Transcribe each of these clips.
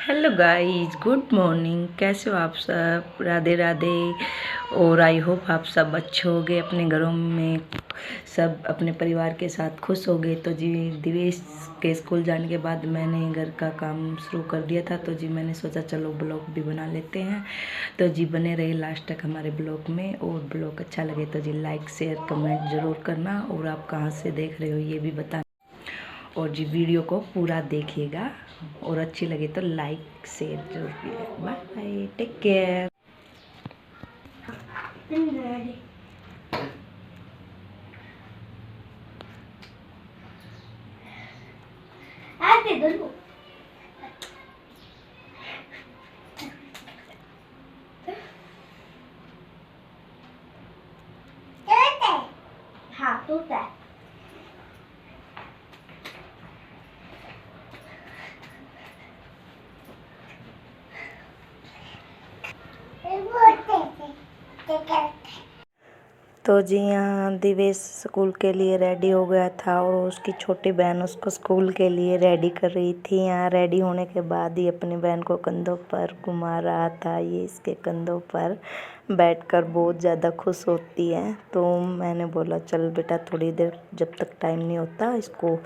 Hello guys, good morning. कैसे हो आप सब? राधे राधे। और आई होप आप सब अच्छे होंगे, अपने घरों में सब अपने परिवार के साथ खुश होंगे। तो जी, दिवेश के स्कूल जाने के बाद मैंने घर का काम शुरू कर दिया था, तो जी मैंने सोचा चलो ब्लॉग भी बना लेते हैं। तो जी बने रहे लास्ट तक हमारे ब्लॉग में, और ब्लॉग अच्छा लगे तो जी लाइक शेयर कमेंट ज़रूर करना, और आप कहाँ से देख रहे हो ये भी बताना। और जी वीडियो को पूरा देखिएगा, और अच्छी लगे तो लाइक शेयर जरूर कीजिएगा। Bye bye, take care. हाँ तू है। तो जी यहाँ दिवेश स्कूल के लिए रेडी हो गया था, और उसकी छोटी बहन उसको स्कूल के लिए रेडी कर रही थी। यहाँ रेडी होने के बाद ही अपनी बहन को कंधों पर घुमा रहा था। ये इसके कंधों पर बैठकर बहुत ज़्यादा खुश होती है। तो मैंने बोला चल बेटा, थोड़ी देर जब तक टाइम नहीं होता इसको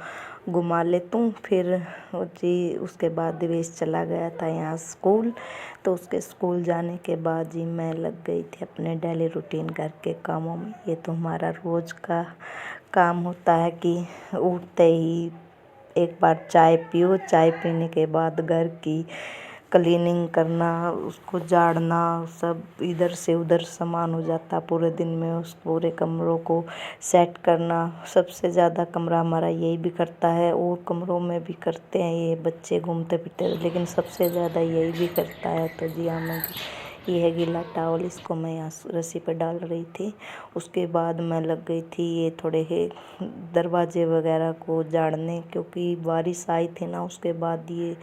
घुमा लेता हूँ। फिर जी उसके बाद दिवेश चला गया था यहाँ स्कूल। तो उसके स्कूल जाने के बाद जी मैं लग गई थी अपने डेली रूटीन घर के कामों में। ये तो हमारा रोज़ का काम होता है कि उठते ही एक बार चाय पियो, चाय पीने के बाद घर की क्लीनिंग करना, उसको झाड़ना, सब इधर से उधर सामान हो जाता पूरे दिन में। उस पूरे कमरों को सेट करना, सबसे ज़्यादा कमरा हमारा यही भी करता है, और कमरों में भी करते हैं ये बच्चे घूमते फिरते, लेकिन सबसे ज़्यादा यही भी करता है। तो जी हाँ, मैं ये है गीला टावल, इसको मैं यहाँ रस्सी पर डाल रही थी। उसके बाद मैं लग गई थी ये थोड़े ही दरवाजे वगैरह को झाड़ने, क्योंकि बारिश आई थी ना। उसके बाद ये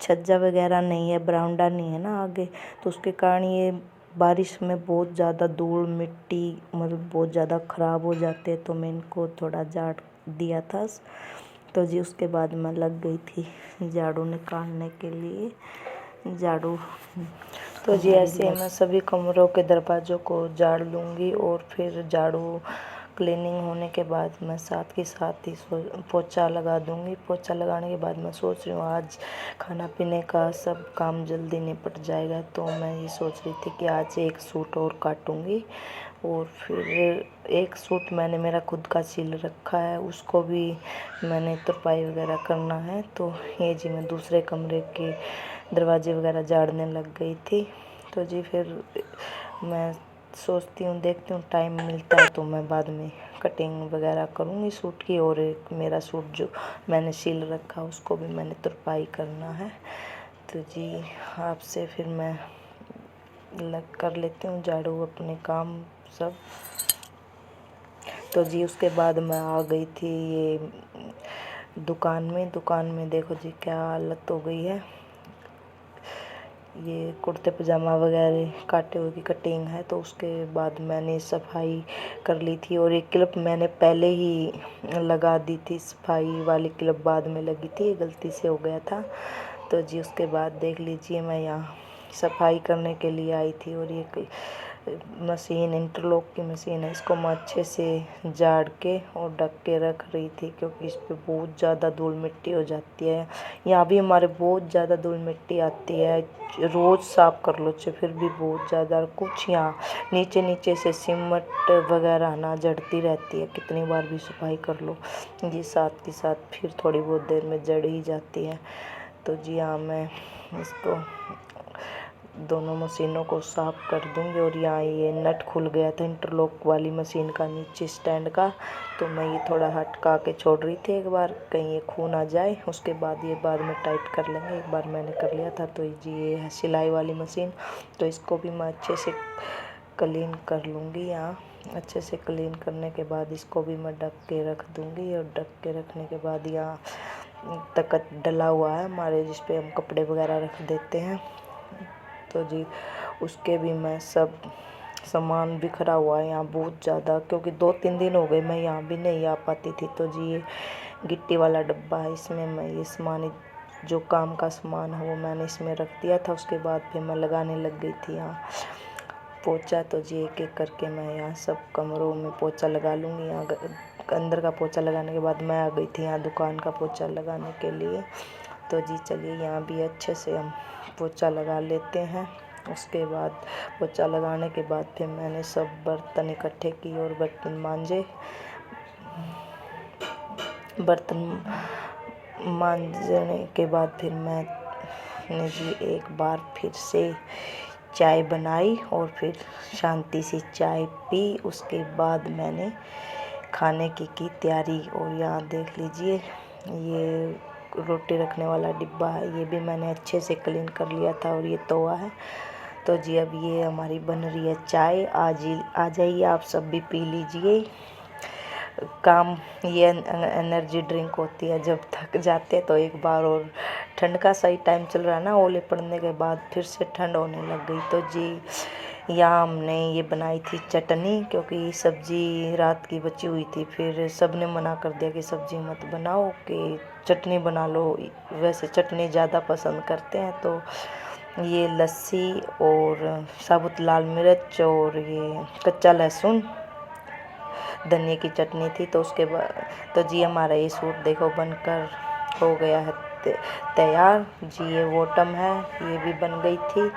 छज्जा वगैरह नहीं है, बरामदा नहीं है ना आगे, तो उसके कारण ये बारिश में बहुत ज़्यादा धूल मिट्टी मतलब बहुत ज़्यादा ख़राब हो जाते हैं। तो मैं इनको थोड़ा झाड़ दिया था। तो जी उसके बाद मैं लग गई थी झाड़ू निकालने के लिए, झाड़ू। तो जी ऐसे मैं सभी कमरों के दरवाज़ों को झाड़ लूँगी, और फिर झाड़ू क्लीनिंग होने के बाद मैं साथ ही पोछा लगा दूँगी। पोछा लगाने के बाद मैं सोच रही हूँ आज खाना पीने का सब काम जल्दी निपट जाएगा। तो मैं ये सोच रही थी कि आज एक सूट और काटूँगी, और फिर एक सूट मैंने मेरा खुद का सिल रखा है, उसको भी मैंने तुरपाई वगैरह करना है। तो ये जी मैं दूसरे कमरे के दरवाजे वगैरह झाड़ने लग गई थी। तो जी फिर मैं सोचती हूँ, देखती हूँ टाइम मिलता है तो मैं बाद में कटिंग वगैरह करूँगी सूट की। और एक मेरा सूट जो मैंने सिल रखा उसको भी मैंने तुरपाई करना है। तो जी आपसे फिर मैं लग कर लेती हूँ झाड़ू अपने काम सब। तो जी उसके बाद मैं आ गई थी ये दुकान में देखो जी क्या हालत हो गई है। ये कुर्ते पजामा वगैरह काटे हुए की कटिंग है। तो उसके बाद मैंने सफाई कर ली थी, और एक क्लिप मैंने पहले ही लगा दी थी, सफाई वाली क्लिप बाद में लगी थी, गलती से हो गया था। तो जी उसके बाद देख लीजिए मैं यहाँ सफाई करने के लिए आई थी, और ये मशीन इंटरलॉक की मशीन है, इसको मैं अच्छे से झाड़ के और ढक के रख रही थी, क्योंकि इस पर बहुत ज़्यादा धूल मिट्टी हो जाती है। यहाँ भी हमारे बहुत ज़्यादा धूल मिट्टी आती है, रोज़ साफ़ कर लो चाहे फिर भी बहुत ज़्यादा कुछ यहाँ नीचे से सीमेंट वगैरह ना जड़ती रहती है, कितनी बार भी सफाई कर लो जी साथ के साथ फिर थोड़ी बहुत देर में जड़ ही जाती है। तो जी हाँ, मैं इसको दोनों मशीनों को साफ़ कर दूंगी। और यहाँ ये नट खुल गया था इंटरलॉक वाली मशीन का नीचे स्टैंड का, तो मैं ये थोड़ा हटका के छोड़ रही थी एक बार, कहीं ये खू ना जाए। उसके बाद ये बाद में टाइट कर लेंगे, एक बार मैंने कर लिया था। तो जी ये है सिलाई वाली मशीन, तो इसको भी मैं अच्छे से क्लीन कर लूँगी। यहाँ अच्छे से क्लीन करने के बाद इसको भी मैं ढक के रख दूँगी, और ढक के रखने के बाद यहाँ तख्त डला हुआ है हमारे, जिस पे हम कपड़े वगैरह रख देते हैं। तो जी उसके भी मैं सब सामान बिखरा हुआ है यहाँ बहुत ज़्यादा, क्योंकि 2-3 दिन हो गए मैं यहाँ भी नहीं आ पाती थी। तो जी ये गिट्टी वाला डब्बा है, इसमें मैं ये सामान जो काम का सामान हो वो मैंने इसमें रख दिया था। उसके बाद फिर मैं लगाने लग गई थी यहाँ पोछा। तो जी एक एक करके मैं यहाँ सब कमरों में पोछा लगा लूँगी। यहाँ अंदर का पोछा लगाने के बाद मैं आ गई थी यहाँ दुकान का पोछा लगाने के लिए। तो जी चलिए यहाँ भी अच्छे से हम पोछा लगा लेते हैं। उसके बाद पोछा लगाने के बाद फिर मैंने सब बर्तन इकट्ठे किए और बर्तन मांजे। बर्तन मांजने के बाद फिर मैंने जी एक बार फिर से चाय बनाई और फिर शांति से चाय पी। उसके बाद मैंने खाने की तैयारी। और यहाँ देख लीजिए ये रोटी रखने वाला डिब्बा है, ये भी मैंने अच्छे से क्लीन कर लिया था। और ये तवा है। तो जी अब ये हमारी बन रही है चाय। आ जाइए आप सब भी पी लीजिए। काम ये एनर्जी ड्रिंक होती है, जब थक जाते हैं तो एक बार। और ठंड का सही टाइम चल रहा है ना, ओले पड़ने के बाद फिर से ठंड होने लग गई। तो जी यहाँ हमने ये बनाई थी चटनी, क्योंकि सब्जी रात की बची हुई थी। फिर सब ने मना कर दिया कि सब्जी मत बनाओ, कि चटनी बना लो। वैसे चटनी ज़्यादा पसंद करते हैं। तो ये लस्सी और साबुत लाल मिर्च और ये कच्चा लहसुन धनिया की चटनी थी। तो उसके बाद तो जी हमारा ये सूट देखो बनकर हो गया है तैयार। जी ये बॉटम है, ये भी बन गई थी।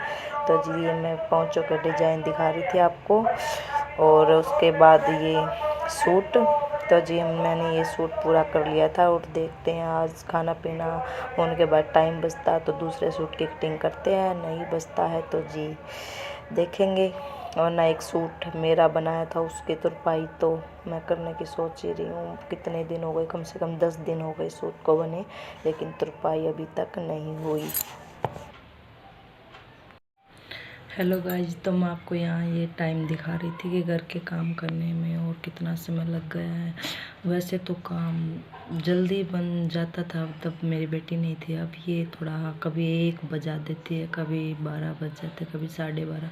तो जी ये मैं पोंचों के डिज़ाइन दिखा रही थी आपको। और उसके बाद ये सूट। तो जी मैंने ये सूट पूरा कर लिया था। और देखते हैं आज खाना पीना होने के बाद टाइम बचता है तो दूसरे सूट की कटिंग करते हैं, नहीं बचता है तो जी देखेंगे। और ना एक सूट मेरा बनाया था उसकी तुरपाई तो मैं करने की सोच ही रही हूँ। कितने दिन हो गए, कम से कम 10 दिन हो गए सूट को बने, लेकिन तुरपाई अभी तक नहीं हुई। हेलो गाइज, तो मैं आपको यहाँ ये टाइम दिखा रही थी कि घर के काम करने में और कितना समय लग गया है। वैसे तो काम जल्दी बन जाता था तब मेरी बेटी नहीं थी। अब ये थोड़ा कभी 1 बजा देती है, कभी 12 बज जाते, कभी 12:30।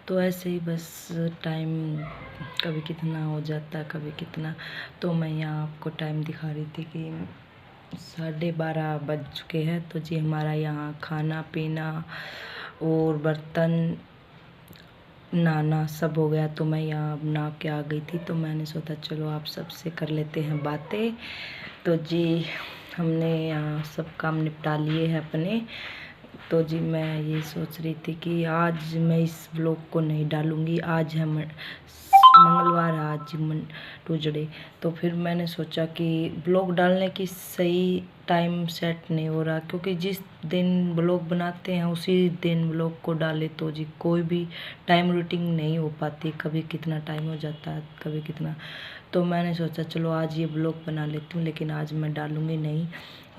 तो ऐसे ही बस टाइम कभी कितना हो जाता है, कभी कितना। तो मैं यहाँ आपको टाइम दिखा रही थी कि 12:30 बज चुके हैं। तो जी हमारा यहाँ खाना पीना और बर्तन नहाना सब हो गया। तो मैं यहाँ नहा के आ गई थी। तो मैंने सोचा चलो आप सबसे कर लेते हैं बातें। तो जी हमने यहाँ सब काम निपटा लिए हैं अपने। तो जी मैं ये सोच रही थी कि आज मैं इस ब्लॉग को नहीं डालूँगी। आज है मंगलवार, आज ट्यूजडे। तो फिर मैंने सोचा कि ब्लॉग डालने की सही टाइम सेट नहीं हो रहा, क्योंकि जिस दिन ब्लॉग बनाते हैं उसी दिन ब्लॉग को डाले तो जी कोई भी टाइम रूटीन नहीं हो पाती। कभी कितना टाइम हो जाता है, कभी कितना। तो मैंने सोचा चलो आज ये ब्लॉग बना लेती हूँ, लेकिन आज मैं डालूँगी नहीं।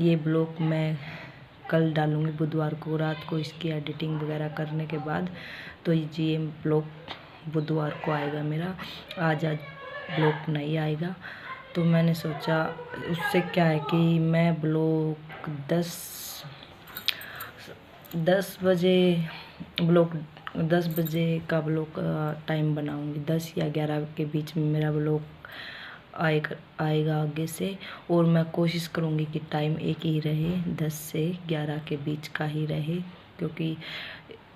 ये ब्लॉग मैं कल डालूँगी बुधवार को रात को, इसकी एडिटिंग वगैरह करने के बाद। तो जी ये ब्लॉग बुधवार को आएगा मेरा, आज ब्लॉग नहीं आएगा। तो मैंने सोचा उससे क्या है कि मैं ब्लॉग 10 बजे ब्लॉग 10 बजे का ब्लॉग टाइम बनाऊंगी। 10 या 11 के बीच में मेरा ब्लॉग आएगा आगे से। और मैं कोशिश करूंगी कि टाइम एक ही रहे, 10 से 11 के बीच का ही रहे, क्योंकि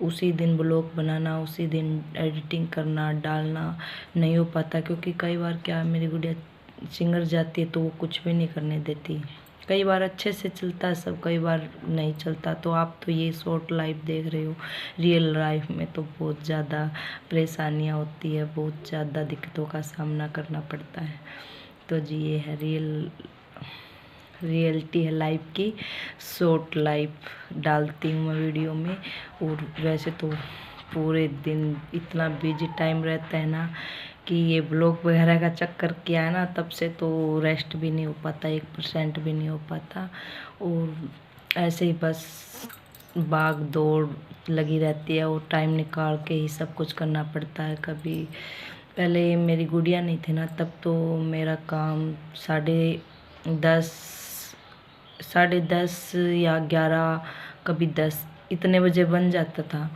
उसी दिन ब्लॉग बनाना, उसी दिन एडिटिंग करना डालना नहीं हो पाता। क्योंकि कई बार क्या मेरी गुड़िया सिंगर जाती है तो वो कुछ भी नहीं करने देती। कई बार अच्छे से चलता है सब, कई बार नहीं चलता। तो आप तो ये शॉर्ट लाइफ देख रहे हो, रियल लाइफ में तो बहुत ज़्यादा परेशानियाँ होती है, बहुत ज़्यादा दिक्कतों का सामना करना पड़ता है। तो जी ये है रियलिटी है लाइफ की। शॉर्ट लाइफ डालती हूँ मैं वीडियो में। और वैसे तो पूरे दिन इतना बिजी टाइम रहता है ना कि ये ब्लॉग वगैरह का चक्कर किया है ना, तब से तो रेस्ट भी नहीं हो पाता, 1% भी नहीं हो पाता। और ऐसे ही बस भाग दौड़ लगी रहती है और टाइम निकाल के ही सब कुछ करना पड़ता है। कभी पहले मेरी गुड़िया नहीं थी ना, तब तो मेरा काम 10:30 या 11, कभी 10 इतने बजे बन जाता था।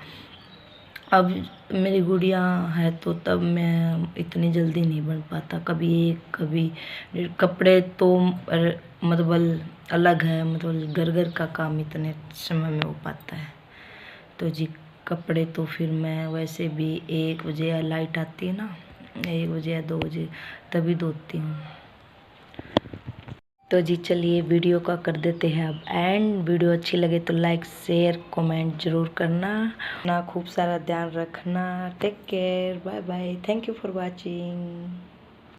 अब मेरी गुड़िया है तो तब मैं इतनी जल्दी नहीं बन पाता। कभी 1 कभी 1:30 कपड़े तो मतलब अलग है, मतलब घर घर का काम इतने समय में हो पाता है। तो जी कपड़े तो फिर मैं वैसे भी 1 बजे या लाइट आती है ना, 1 बजे या 2 बजे तभी धोती हूँ। तो जी चलिए वीडियो का कर देते हैं अब एंड। वीडियो अच्छी लगे तो लाइक शेयर कमेंट जरूर करना। अपना खूब सारा ध्यान रखना। Take care, bye bye, thank you for watching.